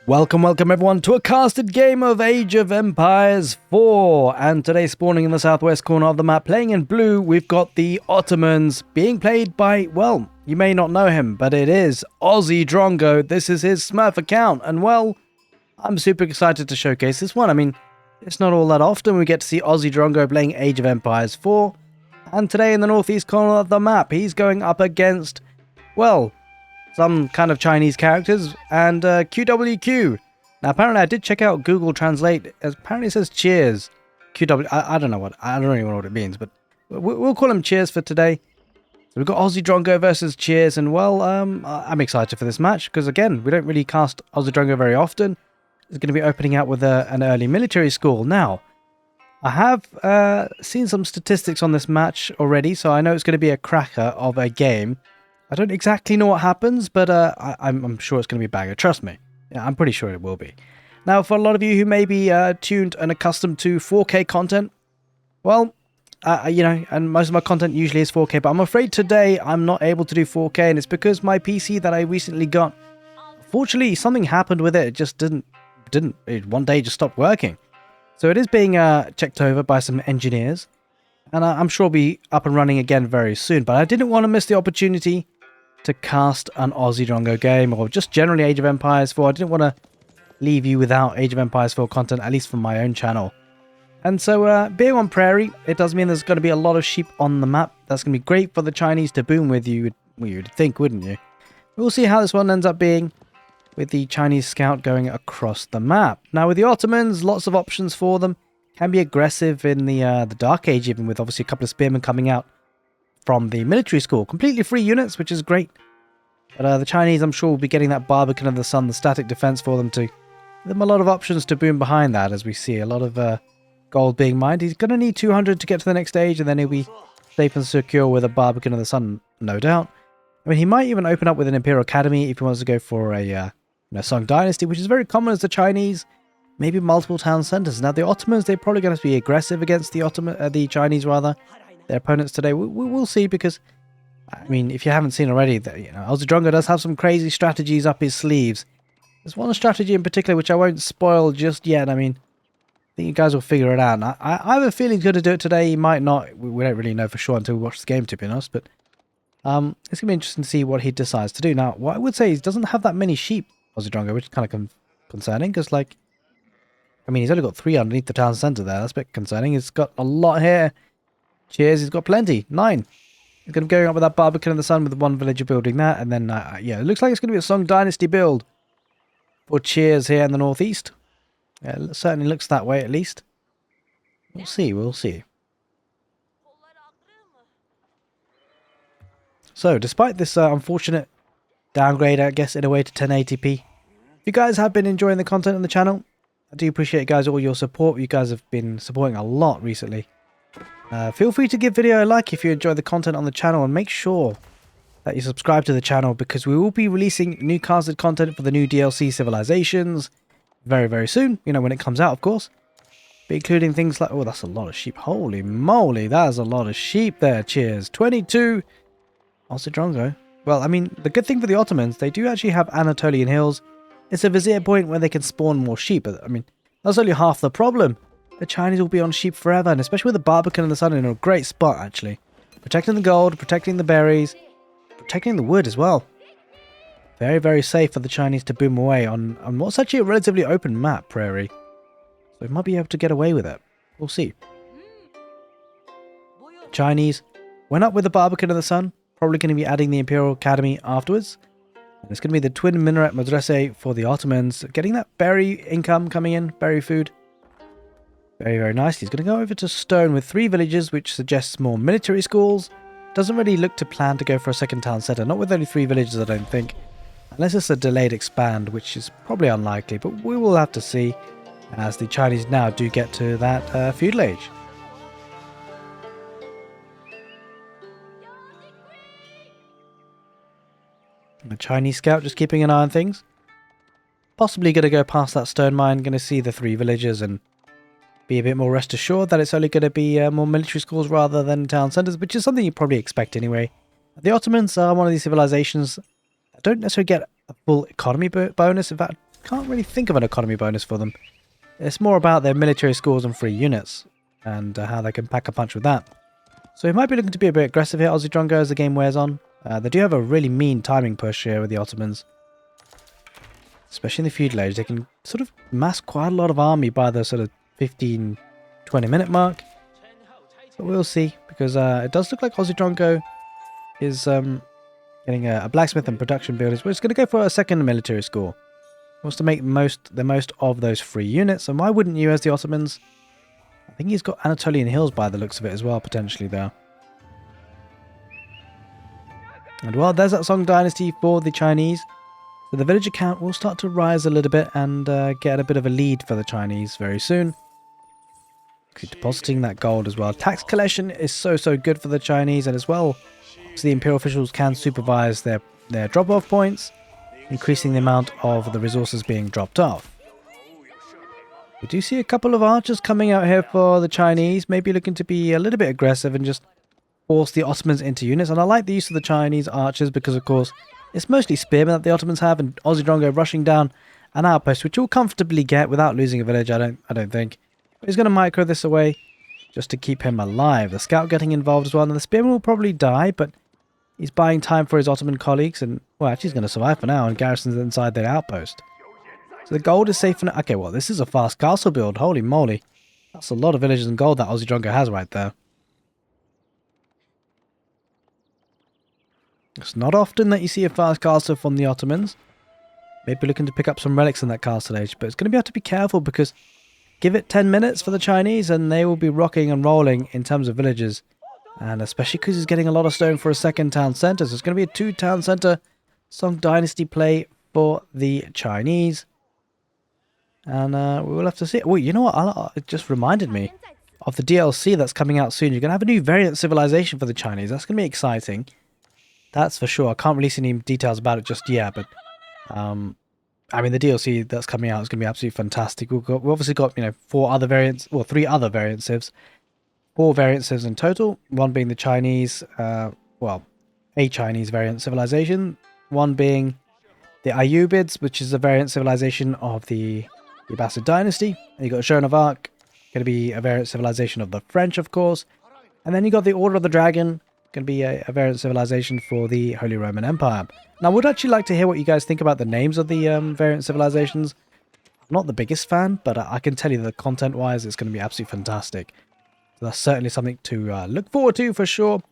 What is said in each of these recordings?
Welcome everyone to a casted game of Age of Empires 4, and today spawning in the southwest corner of the map, playing in blue, we've got the Ottomans, being played by, well, you may not know him, but it is Aussie Drongo. This is his Smurf account, and well, I'm super excited to showcase this one. I mean, it's not all that often we get to see Aussie Drongo playing Age of Empires 4, and today in the northeast corner of the map, he's going up against, well, some kind of Chinese characters, and QWQ. Now, apparently I did check out Google Translate. Apparently it says cheers. QW, I don't know what, I don't really know what it means, but we'll call him cheers for today. So we've got Aussie Drongo versus cheers, and well, I'm excited for this match, because again, we don't really cast Aussie Drongo very often. It's going to be opening out with an early military school. Now, I have seen some statistics on this match already, so I know it's going to be a cracker of a game. I don't exactly know what happens, but I'm sure it's going to be a banger. Trust me. Yeah, I'm pretty sure it will be. Now, for a lot of you who may be tuned and accustomed to 4K content, well, you know, and most of my content usually is 4K, but I'm afraid today I'm not able to do 4K, and it's because my PC that I recently got, fortunately, something happened with it. It just it one day just stopped working. So it is being checked over by some engineers, and I'm sure it'll be up and running again very soon, but I didn't want to miss the opportunity to cast an Aussie Drongo game, or just generally Age of Empires 4. I didn't want to leave you without Age of Empires 4 content, at least from my own channel. And so, being on prairie, it does mean there's going to be a lot of sheep on the map. That's going to be great for the Chinese to boom with, you'd think, wouldn't you? We'll see how this one ends up being, with the Chinese scout going across the map. Now, with the Ottomans, lots of options for them. Can be aggressive in the Dark Age, even with obviously a couple of spearmen coming out from the military school. Completely free units, which is great. But the Chinese, I'm sure, will be getting that Barbican of the Sun, the static defense for them to give them a lot of options to boom behind that, as we see a lot of gold being mined. He's going to need 200 to get to the next stage, and then he'll be safe and secure with a Barbican of the Sun, no doubt. I mean, he might even open up with an Imperial Academy if he wants to go for a Song Dynasty, which is very common as the Chinese. Maybe multiple town centers. Now, the Ottomans, they're probably going to be aggressive against the Chinese, rather. Their opponents today. We'll see, because, I mean, if you haven't seen already, Aussie Drongo does have some crazy strategies up his sleeves. There's one strategy in particular which I won't spoil just yet. I mean, I think you guys will figure it out. I have a feeling he's going to do it today. He might not. We don't really know for sure until we watch the game, to be honest. But it's going to be interesting to see what he decides to do. Now, what I would say is he doesn't have that many sheep, Aussie Drongo, which is kind of concerning, because, like, I mean, he's only got 3 underneath the town centre there. That's a bit concerning. He's got a lot here. Cheers, he's got plenty. 9. He's going to be going up with that Barbican of the Sun with one villager building that. And then, yeah, it looks like it's going to be a Song Dynasty build for Cheers here in the northeast. Yeah, it certainly looks that way, at least. We'll see, we'll see. So, despite this unfortunate downgrade, I guess, in a way to 1080p, if you guys have been enjoying the content on the channel, I do appreciate, guys, all your support. You guys have been supporting a lot recently. Feel free to give video a like if you enjoy the content on the channel, and make sure that you subscribe to the channel, because we will be releasing new casted content for the new DLC Civilizations very, very soon. You know, when it comes out, of course. But including things like... Oh, that's a lot of sheep. Holy moly, that is a lot of sheep there. Cheers. 22. Aussie Drongo. Well, I mean, the good thing for the Ottomans, they do actually have Anatolian Hills. It's a vizier point where they can spawn more sheep. But, I mean, that's only half the problem. The Chinese will be on sheep forever, and especially with the Barbican of the Sun in a great spot, actually. Protecting the gold, protecting the berries, protecting the wood as well. Very, very safe for the Chinese to boom away on what's actually a relatively open map, prairie. So we might be able to get away with it. We'll see. The Chinese went up with the Barbican of the Sun. Probably going to be adding the Imperial Academy afterwards. And it's going to be the Twin Minaret Madrasa for the Ottomans. Getting that berry income coming in, berry food. Very, very nice. He's going to go over to stone with 3 villages, which suggests more military schools. Doesn't really look to plan to go for a second town centre. Not with only 3 villages, I don't think. Unless it's a delayed expand, which is probably unlikely. But we will have to see, as the Chinese now do get to that feudal age. The Chinese scout just keeping an eye on things. Possibly going to go past that stone mine. Going to see the 3 villages and be a bit more rest assured that it's only going to be more military schools rather than town centres, which is something you probably expect anyway. The Ottomans are one of these civilizations that don't necessarily get a full economy bonus. In fact, can't really think of an economy bonus for them. It's more about their military schools and free units, and how they can pack a punch with that. So we might be looking to be a bit aggressive here, Aussie Drongo, as the game wears on. They do have a really mean timing push here with the Ottomans. Especially in the feudal age, they can sort of mass quite a lot of army by the sort of 15-20 minute mark. But we'll see, because it does look like Aussie Drongo is getting a blacksmith and production builders. We're just going to go for a second military school. Wants to make the most of those free units, and why wouldn't you as the Ottomans? I think he's got Anatolian hills by the looks of it as well, potentially there. And well, there's that Song Dynasty for the Chinese. So the villager count will start to rise a little bit and get a bit of a lead for the Chinese very soon. Keep depositing that gold as well. Tax collection is so good for the Chinese, and as well, so the imperial officials can supervise their drop-off points, increasing the amount of the resources being dropped off. We do see a couple of archers coming out here for the Chinese, maybe looking to be a little bit aggressive and just force the Ottomans into units. And I like the use of the Chinese archers because, of course, it's mostly spearmen that the Ottomans have, and Aussie Drongo rushing down an outpost, which you'll comfortably get without losing a village, I don't think. But he's going to micro this away just to keep him alive. The scout getting involved as well, and the spearman will probably die, but he's buying time for his Ottoman colleagues, and, well, actually he's going to survive for now and garrisons inside their outpost. So the gold is safe for... Okay, well, this is a fast castle build. Holy moly. That's a lot of villages and gold that Aussie Drongo has right there. It's not often that you see a fast castle from the Ottomans. Maybe looking to pick up some relics in that castle age, but it's going to have to be careful because give it 10 minutes for the Chinese and they will be rocking and rolling in terms of villages. And especially because he's getting a lot of stone for a second town centre. So it's going to be a 2-town centre Song Dynasty play for the Chinese. And we will have to see. Oh, you know what? It just reminded me of the DLC that's coming out soon. You're going to have a new variant civilization for the Chinese. That's going to be exciting. That's for sure. I can't release any details about it just yet, but I mean, the DLC that's coming out is going to be absolutely fantastic. We've obviously got, you know, 3 other variant civs. 4 variant civs in total. One being the Chinese, well, a Chinese variant civilization. One being the Ayyubids, which is a variant civilization of the Abbasid dynasty. And you got Joan of Arc, going to be a variant civilization of the French, of course. And then you got the Order of the Dragon, going to be a variant civilization for the Holy Roman Empire. Now, I would actually like to hear what you guys think about the names of the variant civilizations. I'm not the biggest fan, but I can tell you that content-wise, it's going to be absolutely fantastic. So that's certainly something to look forward to for sure.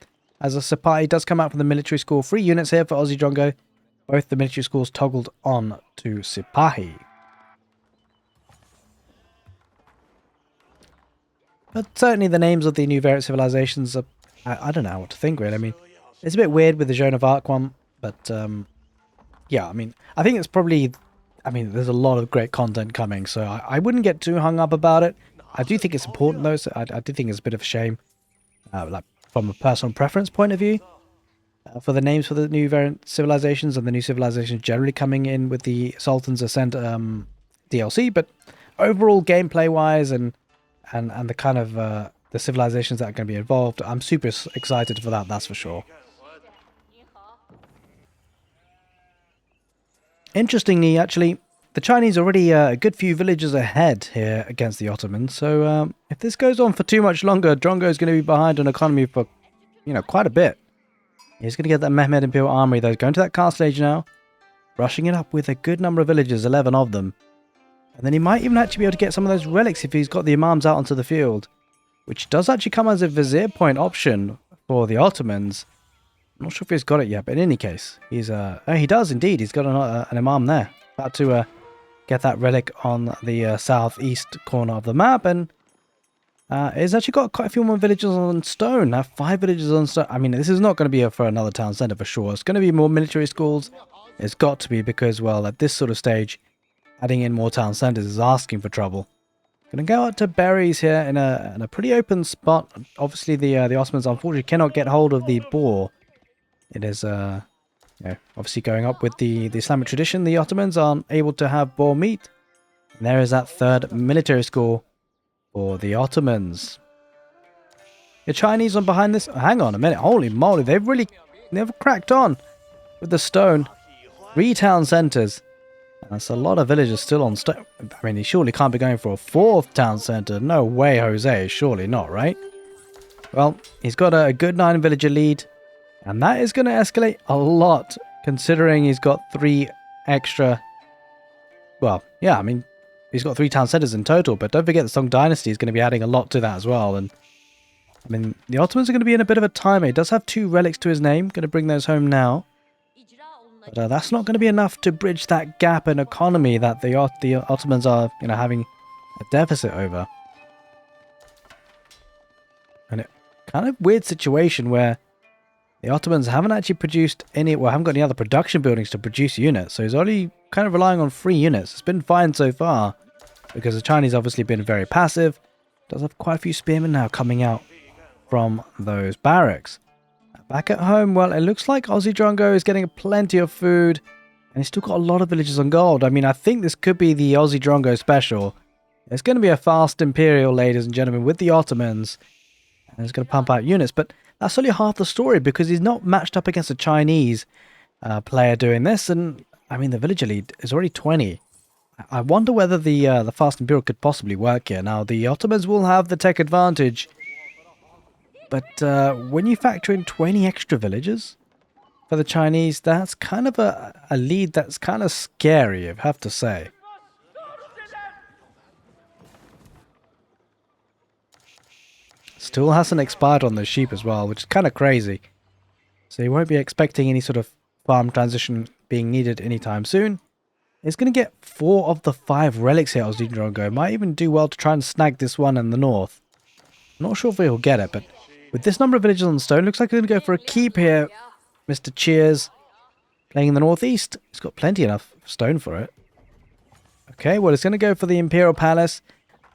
As a Sipahi does come out from the military school. 3 units here for Aussie Drongo. Both the military schools toggled on to Sipahi. But certainly the names of the new variant civilizations are... I don't know what to think, really. I mean, it's a bit weird with the Joan of Arc one, but yeah, I mean, I think it's probably... I mean, there's a lot of great content coming, so I wouldn't get too hung up about it. I do think it's important, though, so I do think it's a bit of a shame, like from a personal preference point of view, for the names for the new variant civilizations and the new civilizations generally coming in with the Sultan's Ascent DLC, but overall gameplay-wise and the kind of the civilizations that are going to be involved, I'm super excited for that, that's for sure. Interestingly, actually, the Chinese are already a good few villages ahead here against the Ottomans, so if this goes on for too much longer, Drongo is going to be behind on economy for, you know, quite a bit. He's going to get that Mehmed Imperial Army, though, going to that castle age now, rushing it up with a good number of villages, 11 of them. And then he might even actually be able to get some of those relics if he's got the imams out onto the field, which does actually come as a vizier point option for the Ottomans. I'm not sure if he's got it yet, but in any case, he's oh, he does indeed. He's got an imam there, about to get that relic on the southeast corner of the map, and he's actually got quite a few more villages on stone. Now 5 villages on stone. I mean, this is not going to be for another town centre for sure. It's going to be more military schools. It's got to be because, well, at this sort of stage, adding in more town centres is asking for trouble. Going to go out to berries here in a pretty open spot. Obviously, the Ottomans unfortunately cannot get hold of the boar. It is, you know, obviously going up with the Islamic tradition. The Ottomans aren't able to have boar meat. And there is that 3rd military school for the Ottomans. The Chinese on behind this. Oh, hang on a minute. Holy moly, they've cracked on with the stone. 3 town centres. That's a lot of villagers still on stone. I mean, he surely can't be going for a fourth town center. No way, Jose. Surely not, right? Well, he's got a good 9 villager lead. And that is going to escalate a lot, considering he's got 3 extra... Well, yeah, I mean, he's got 3 town centers in total. But don't forget the Song Dynasty is going to be adding a lot to that as well. And I mean, the Ottomans are going to be in a bit of a time. He does have 2 relics to his name. Going to bring those home now. But that's not going to be enough to bridge that gap in economy that the Ottomans are, having a deficit over. And it kind of weird situation where the Ottomans haven't actually produced any, well, haven't got any other production buildings to produce units. So he's only kind of relying on 3 units. It's been fine so far because the Chinese obviously been very passive. Does have quite a few spearmen now coming out from those barracks. Back at home, well, it looks like Aussie Drongo is getting plenty of food. And he's still got a lot of villages on gold. I mean, I think this could be the Aussie Drongo special. It's going to be a fast Imperial, ladies and gentlemen, with the Ottomans. And it's going to pump out units. But that's only half the story because he's not matched up against a Chinese player doing this. And, I mean, the villager lead is already 20. I wonder whether the fast Imperial could possibly work here. Now, the Ottomans will have the tech advantage. But when you factor in 20 extra villagers for the Chinese, that's kind of a lead that's kind of scary, I have to say. Still hasn't expired on those sheep as well, which is kind of crazy. So you won't be expecting any sort of farm transition being needed anytime soon. It's going to get 4 of the 5 relics here, Aussie Drongo. Might even do well to try and snag this one in the north. Not sure if he'll get it, but with this number of villagers on stone, looks like he's going to go for a keep here. Mr. Cheers, playing in the northeast. He's got plenty enough stone for it. Okay, well, he's going to go for the Imperial Palace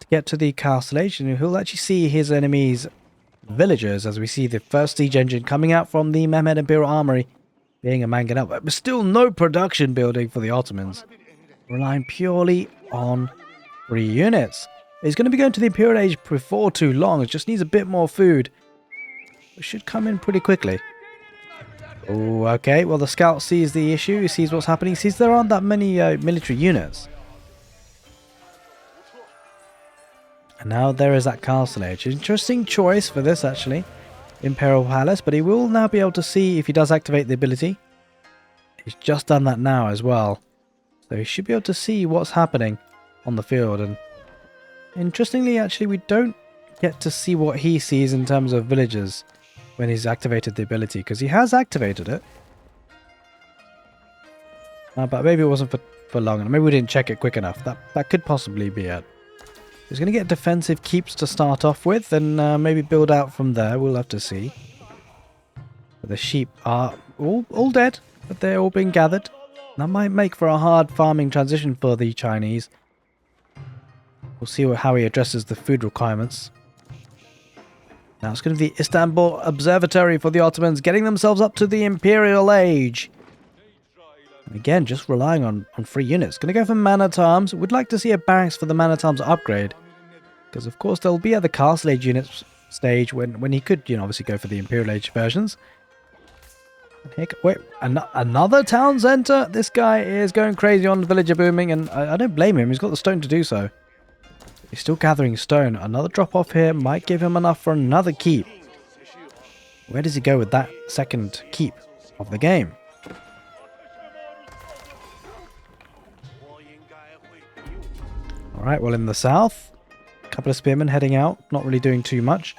to get to the castle age. And he'll actually see his enemies' villagers as we see the first siege engine coming out from the Mehmed Imperial Armory being a mangan out. But still no production building for the Ottomans. Relying purely on 3 units. He's going to be going to the Imperial Age before too long. It just needs a bit more food. It should come in pretty quickly. Oh, okay. Well, the scout sees the issue. He sees what's happening. He sees there aren't that many military units. And now there is that castle age. Interesting choice for this, actually. Imperial Palace. But he will now be able to see if he does activate the ability. He's just done that now as well. So he should be able to see what's happening on the field. And interestingly, actually, we don't get to see what he sees in terms of villagers when he's activated the ability, because he has activated it. But maybe it wasn't for long, and maybe we didn't check it quick enough. That could possibly be it. He's going to get defensive keeps to start off with, and maybe build out from there. We'll have to see. But the sheep are all dead, but they're all being gathered. That might make for a hard farming transition for the Chinese. We'll see how he addresses the food requirements. Now it's going to be the Istanbul Observatory for the Ottomans, getting themselves up to the Imperial Age. And again, just relying on 3 units. Going to go for man-at-arms. Would like to see a barracks for the man-at-arms upgrade. Because of course there'll be at the Castle Age units stage when he could, obviously go for the Imperial Age versions. Wait, another town center? This guy is going crazy on villager booming, and I don't blame him. He's got the stone to do so. He's still gathering stone. Another drop off here might give him enough for another keep. Where does he go with that second keep of the game? Alright, well, in the south, a couple of spearmen heading out. Not really doing too much.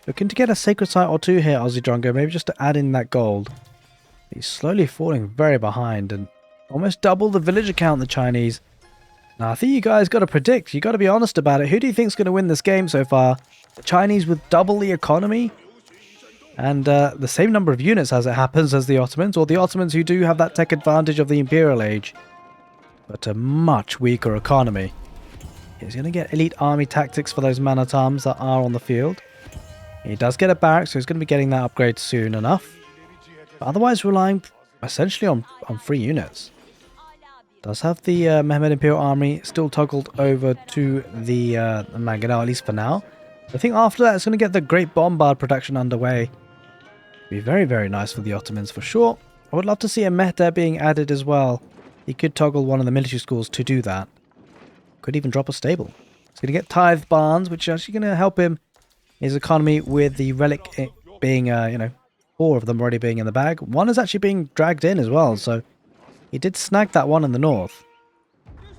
Looking to get a sacred site or 2 here, Aussie Drongo. Maybe just to add in that gold. He's slowly falling very behind and almost double the villager count, the Chinese. Now, I think you guys got to predict. You got to be honest about it. Who do you think's going to win this game so far? The Chinese with double the economy and the same number of units as it happens as the Ottomans, or the Ottomans who do have that tech advantage of the Imperial Age, but a much weaker economy. He's going to get elite army tactics for those man-at-arms that are on the field. He does get a barracks, so he's going to be getting that upgrade soon enough. But otherwise relying essentially on 3 units. Does have the Mehmed Imperial Army still toggled over to the Maganao, at least for now. I think after that it's going to get the Great Bombard production underway. Be very, very nice for the Ottomans for sure. I would love to see a Mehter being added as well. He could toggle one of the military schools to do that. Could even drop a stable. He's going to get tithe barns, which is actually going to help him his economy with the relic being, 4 of them already being in the bag. One is actually being dragged in as well, so he did snag that one in the north.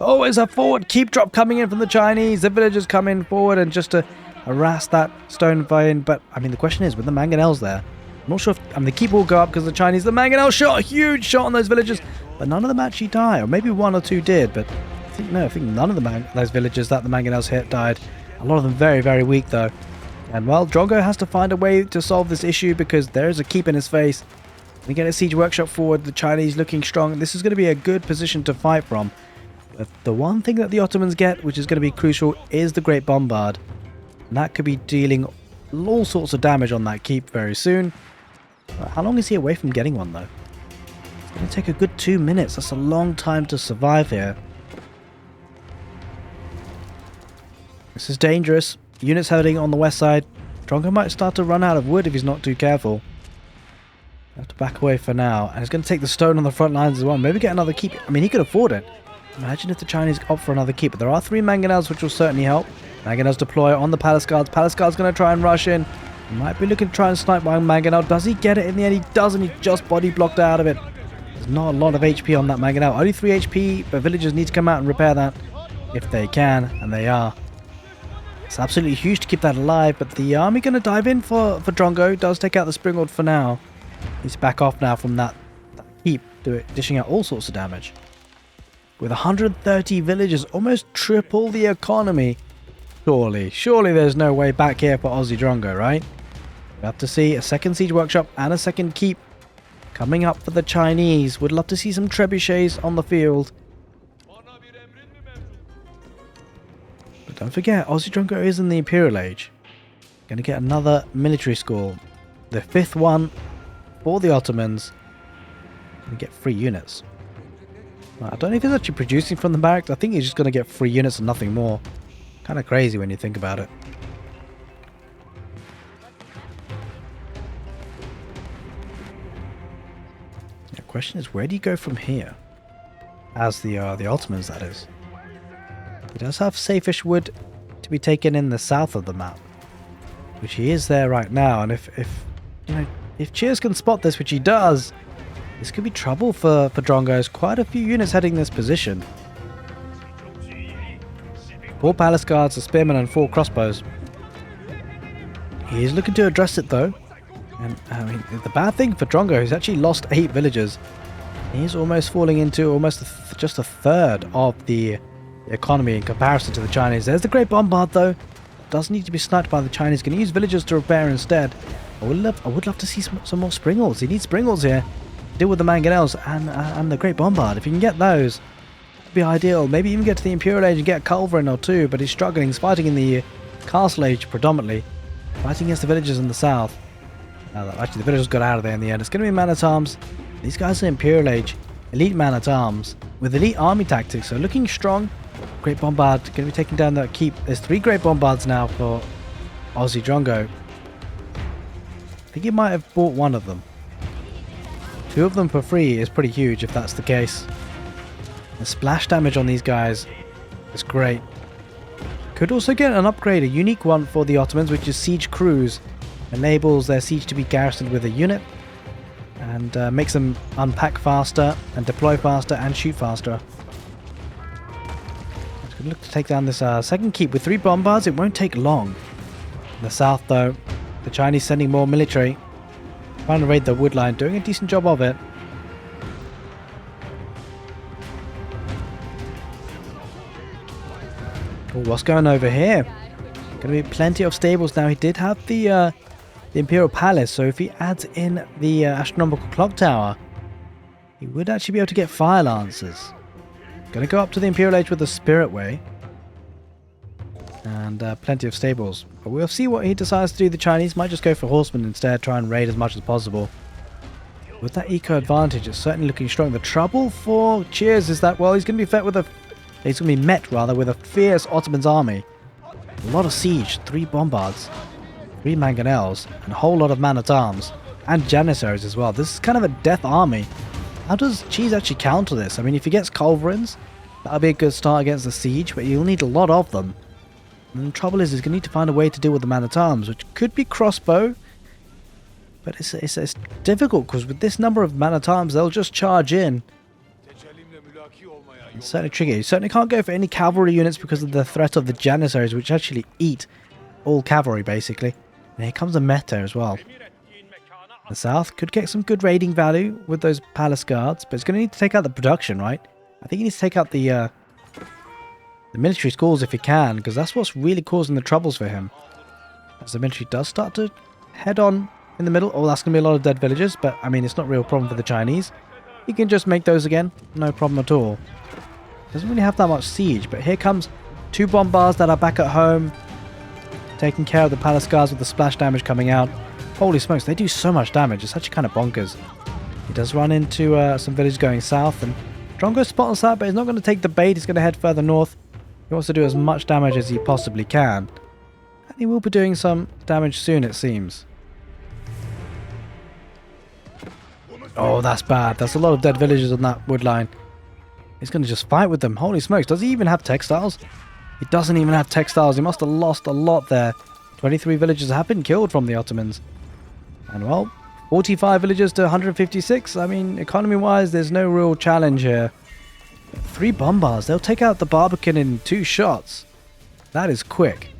Oh, it's a forward keep drop coming in from the Chinese. The villagers come in forward and just to harass that stone vein. But, I mean, the question is, with the mangonels there, I'm not sure if... the keep will go up because the Chinese... The mangonel shot a huge shot on those villagers, but none of them actually die. Or maybe 1 or 2 did, but I think none of those villagers that the mangonels hit died. A lot of them very, very weak, though. And, well, Drongo has to find a way to solve this issue because there is a keep in his face. We get a siege workshop forward, the Chinese looking strong. This is going to be a good position to fight from. But the one thing that the Ottomans get, which is going to be crucial, is the Great Bombard. And that could be dealing all sorts of damage on that keep very soon. How long is he away from getting one, though? It's going to take a good 2 minutes. That's a long time to survive here. This is dangerous. Units heading on the west side. Drongo might start to run out of wood if he's not too careful. Have to back away for now. And he's going to take the stone on the front lines as well. Maybe get another keep. I mean, he could afford it. Imagine if the Chinese opt for another keep. But there are 3 mangonels, which will certainly help. Mangonels deploy on the palace guards. Palace guards going to try and rush in. He might be looking to try and snipe one mangonel. Does he get it in the end? He doesn't. He just body blocked out of it. There's not a lot of HP on that mangonel. Only 3 HP, but villagers need to come out and repair that if they can, and they are. It's absolutely huge to keep that alive, but the army going to dive in for Drongo. Does take out the Springald for now. He's back off now from that keep, dishing out all sorts of damage. With 130 villagers, almost triple the economy. Surely there's no way back here for Aussie Drongo, right? We have to see a second siege workshop and a second keep coming up for the Chinese. Would love to see some trebuchets on the field. But don't forget, Aussie Drongo is in the Imperial Age. Going to get another military school. The 5th one for the Ottomans. And get 3 units. I don't know if he's actually producing from the barracks. I think he's just going to get 3 units and nothing more. Kind of crazy when you think about it. The question is, where do you go from here? As the Ottomans, that is. He does have safeish wood to be taken in the south of the map, which he is there right now. And if Cheers can spot this, which he does, this could be trouble for Drongo. There's quite a few units heading this position. 4 palace guards, a spearman, and 4 crossbows. He is looking to address it though. And I mean, the bad thing for Drongo, he's actually lost 8 villagers. He's almost falling into almost just a third of the economy in comparison to the Chinese. There's the Great Bombard though. Does need to be sniped by the Chinese. Going to use villagers to repair instead. I would love to see some more Springalds. He needs Springalds here. Deal with the mangonels and the Great Bombard. If you can get those, it'd be ideal. Maybe even get to the Imperial Age and get a culverin or 2. But he's struggling. He's fighting in the Castle Age predominantly. Fighting against the villagers in the south. Actually, the villagers got out of there in the end. It's going to be man-at-arms. These guys are Imperial Age. Elite man-at-arms. With elite army tactics. So looking strong. Great Bombard. Going to be taking down that keep. There's 3 Great Bombards now for Aussie Drongo. I think he might have bought 1 of them. 2 of them for free is pretty huge if that's the case. The splash damage on these guys is great. Could also get an upgrade, a unique one for the Ottomans, which is Siege Cruise. Enables their siege to be garrisoned with a unit and makes them unpack faster and deploy faster and shoot faster. Let's look to take down this second keep with 3 bombards. It won't take long. In the south though, the Chinese sending more military. Trying to raid the wood line, doing a decent job of it. Oh, what's going over here? Going to be plenty of stables now. He did have the Imperial Palace, so if he adds in the astronomical clock tower, he would actually be able to get fire lancers. Going to go up to the Imperial Age with the Spirit Way. And plenty of stables. But we'll see what he decides to do. The Chinese might just go for horsemen instead, try and raid as much as possible. With that eco advantage, it's certainly looking strong. The trouble for Cheers is that, well, he's going to be met with a fierce Ottoman army. A lot of siege, 3 bombards, 3 mangonels, and a whole lot of man-at-arms, and janissaries as well. This is kind of a death army. How does Cheese actually counter this? I mean, if he gets culverins, that'll be a good start against the siege, but you'll need a lot of them. And the trouble is, he's going to need to find a way to deal with the man-at-arms, which could be crossbow. But it's difficult, because with this number of man-at-arms, they'll just charge in. It's certainly tricky. You certainly can't go for any cavalry units because of the threat of the Janissaries, which actually eat all cavalry, basically. And here comes a meta as well. The south could get some good raiding value with those palace guards, but it's going to need to take out the production, right? I think he needs to take out the military schools if he can, because that's what's really causing the troubles for him. As the military does start to head on in the middle. Oh, that's going to be a lot of dead villagers, but I mean, it's not a real problem for the Chinese. He can just make those again, no problem at all. Doesn't really have that much siege, but here comes 2 bombards that are back at home, taking care of the palace guards with the splash damage coming out. Holy smokes, they do so much damage. It's actually kind of bonkers. He does run into some villages going south, and Drongo spots that, but he's not going to take the bait. He's going to head further north. He wants to do as much damage as he possibly can. And he will be doing some damage soon, it seems. Oh, that's bad. There's a lot of dead villagers on that wood line. He's going to just fight with them. Holy smokes, does he even have textiles? He doesn't even have textiles. He must have lost a lot there. 23 villagers have been killed from the Ottomans. And well, 45 villagers to 156. I mean, economy-wise, there's no real challenge here. 3 bombards. They'll take out the Barbican in 2 shots. That is quick.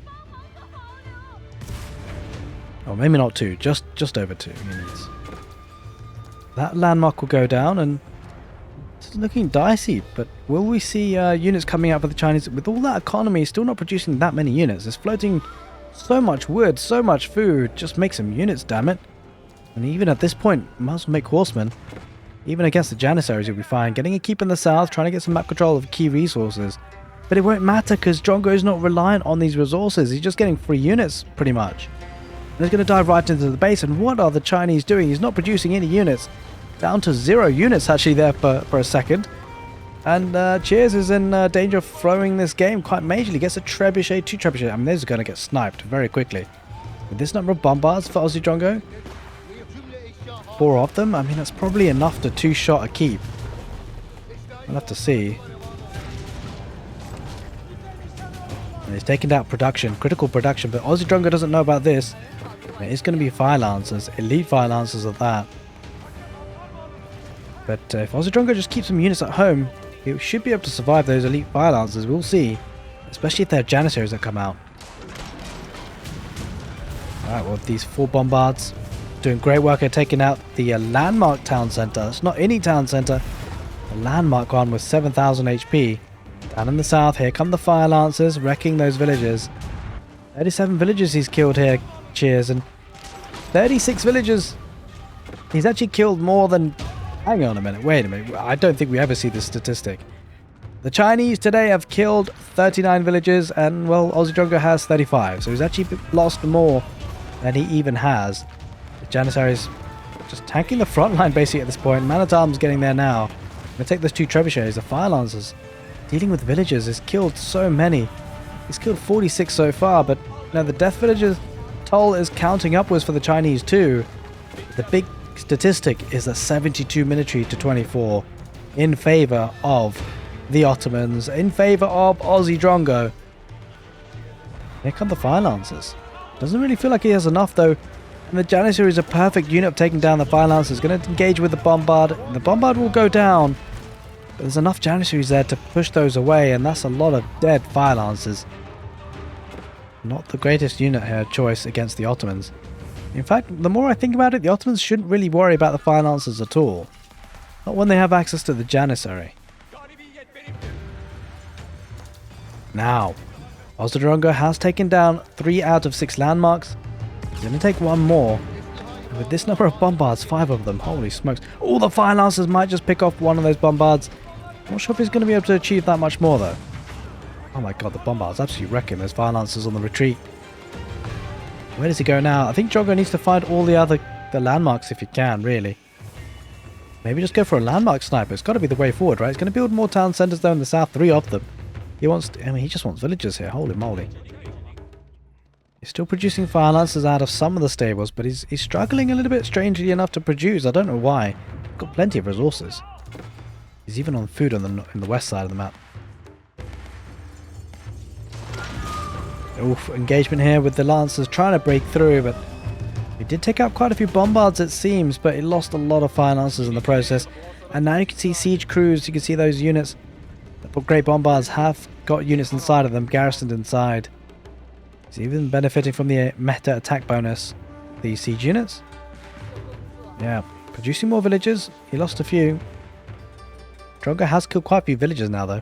Oh, maybe not 2. Just over 2 units. That landmark will go down, and it's looking dicey. But will we see units coming out for the Chinese? With all that economy, still not producing that many units. It's floating so much wood, so much food. Just make some units, damn it. And even at this point, might as well make horsemen. Even against the Janissaries, you'll be fine. Getting a keep in the south, trying to get some map control of key resources. But it won't matter because Drongo is not reliant on these resources. He's just getting free units, pretty much. And he's going to dive right into the base. And what are the Chinese doing? He's not producing any units. Down to 0 units actually there for a second. And Cheers is in danger of throwing this game quite majorly. Gets a trebuchet, 2 trebuchet. I mean, those are going to get sniped very quickly. With this number of bombards for Aussie Drongo, 4 of them, I mean, that's probably enough to 2-shot a keep. We'll have to see. And he's taken out production, critical production, but Aussie Drongo doesn't know about this. It's going to be fire lancers, elite fire lancers of that. But if Aussie Drongo just keeps some units at home, he should be able to survive those elite fire lancers. We'll see, especially if they're Janissaries that come out. Alright, well, these 4 bombards doing great work at taking out the landmark town centre. It's not any town centre. The landmark one with 7,000 HP. Down in the south, here come the fire lancers, wrecking those villages. 37 villagers he's killed here, Cheers, and 36 villagers. He's actually killed more than... Hang on a minute, wait a minute. I don't think we ever see this statistic. The Chinese today have killed 39 villagers, and, well, Aussie Drongo has 35. So he's actually lost more than he even has. The Janissaries just tanking the front line basically at this point. Man-at-arms getting there now. I'm going to take those 2 trebuchets. The fire lancers dealing with villagers has killed so many. He's killed 46 so far, but now the death villagers toll is counting upwards for the Chinese too. The big statistic is that 72 military to 24 in favor of the Ottomans, in favor of Aussie Drongo. Here come the fire lancers. Doesn't really feel like he has enough though. And the Janissary is a perfect unit of taking down the fire lancers. Going to engage with the bombard. The bombard will go down. But there's enough Janissaries there to push those away, and that's a lot of dead fire lancers. Not the greatest unit here choice against the Ottomans. In fact, the more I think about it, the Ottomans shouldn't really worry about the fire lancers at all. Not when they have access to the Janissary. Now, Aussie Drongo has taken down 3 out of 6 landmarks. He's going to take 1 more. And with this number of bombards, 5 of them, holy smokes. All the fire lancers might just pick off 1 of those bombards. I'm not sure if he's going to be able to achieve that much more though. Oh my god, the bombard's absolutely wrecking those fire lancers on the retreat. Where does he go now? I think Drongo needs to find all the landmarks if he can, really. Maybe just go for a landmark sniper. It's got to be the way forward, right? He's going to build more town centers though in the south, 3 of them. He wants to, I mean, he just wants villagers here. Holy moly. He's still producing fire lancers out of some of the stables, but he's struggling a little bit strangely enough to produce. I don't know why. He's got plenty of resources. He's even on food on the west side of the map. Oof, engagement here with the Lancers trying to break through, but he did take out quite a few bombards it seems, but he lost a lot of fire Lancers in the process. And now you can see siege crews, you can see those units. The great bombards have got units inside of them, garrisoned inside. He's even benefiting from the meta attack bonus. The siege units. Yeah, producing more villagers. He lost a few. Drongo has killed quite a few villagers now though.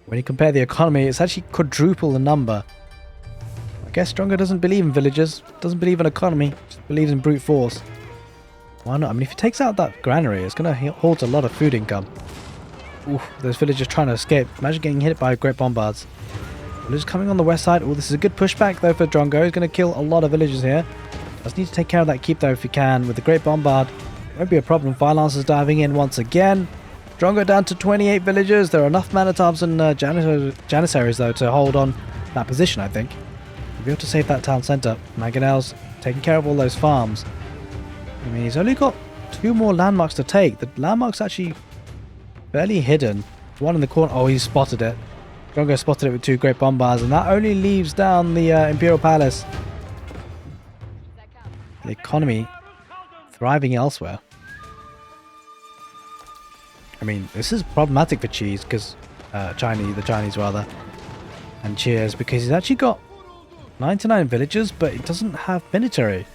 When you compare the economy, it's actually quadruple the number. I guess Drongo doesn't believe in villagers, doesn't believe in economy, just believes in brute force. Why not? I mean, if he takes out that granary, it's going to halt a lot of food income. Oof, those villagers trying to escape. Imagine getting hit by great bombards. Villagers coming on the west side. Oh, this is a good pushback though for Drongo. He's going to kill a lot of villagers here. Just need to take care of that keep though if he can. With the great bombard, won't be a problem. Fire Lancers diving in once again. Drongo down to 28 villagers. There are enough man-at-arms and janissaries though to hold on that position, I think. We'll be able to save that town centre. Mangonels taking care of all those farms. I mean, he's only got 2 more landmarks to take. The landmark's actually barely hidden. One in the corner. Oh, he's spotted it. Drongo spotted it with 2 great bombards, and that only leaves down the Imperial Palace. The economy thriving elsewhere. I mean, this is problematic for Cheese, because the Chinese rather, and Cheers, because he's actually got 99 villagers, but he doesn't have military.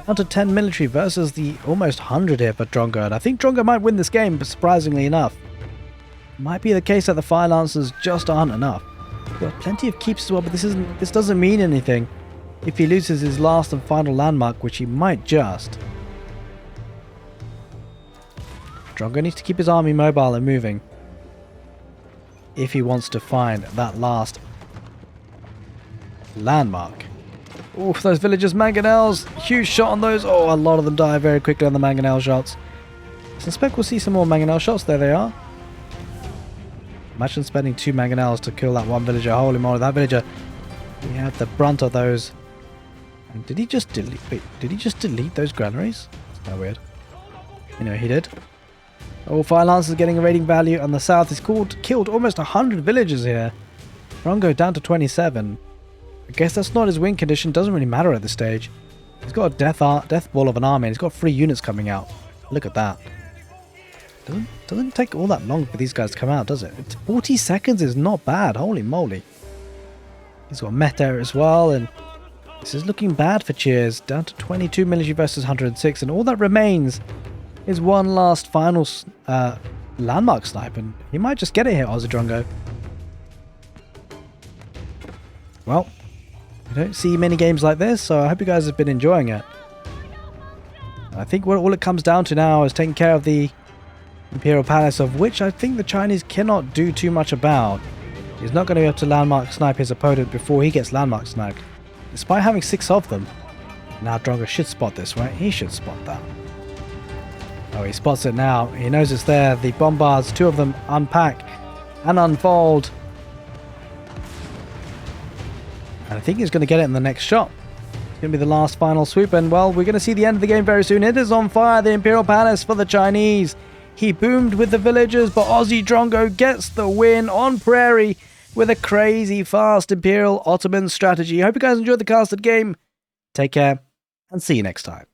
Down to 10 military versus the almost 100 here for Drongo, and I think Drongo might win this game, but surprisingly enough. Might be the case that the Fire Lancers just aren't enough. He's got plenty of keeps as well, but this doesn't mean anything if he loses his last and final landmark, which he might just. Drongo needs to keep his army mobile and moving if he wants to find that last landmark. Oof, those villagers, mangonels, huge shot on those. Oh, a lot of them die very quickly on the mangonel shots. I suspect we'll see some more mangonel shots. There they are. Imagine spending 2 mangonels to kill that one villager. Holy moly, that villager, he had the brunt of those. And did he just delete? Wait, did he just delete those granaries? That's kind of weird. Anyway, he did. Oh, Fire Lancers getting a rating value, and the south is killed almost 100 villagers here. Drongo down to 27. I guess that's not his win condition. Doesn't really matter at this stage. He's got a death ball of an army, and he's got 3 units coming out. Look at that. Doesn't take all that long for these guys to come out, does it? 40 seconds is not bad. Holy moly. He's got meta as well, and this is looking bad for Cheers. Down to 22 military versus 106, and all that remains is one last final landmark snipe, and he might just get it here, Aussie Drongo. Well, we don't see many games like this, so I hope you guys have been enjoying it. I think what all it comes down to now is taking care of the Imperial Palace, of which I think the Chinese cannot do too much about. He's not going to be able to landmark snipe his opponent before he gets landmark sniped, despite having 6 of them. Now Drongo should spot this, right? He should spot that. Oh, he spots it now. He knows it's there. The bombards, 2 of them, unpack and unfold. And I think he's going to get it in the next shot. It's going to be the last final swoop, and well, we're going to see the end of the game very soon. It is on fire, the Imperial Palace for the Chinese. He boomed with the villagers, but Aussie Drongo gets the win on Prairie with a crazy fast Imperial Ottoman strategy. I hope you guys enjoyed the casted game. Take care, and see you next time.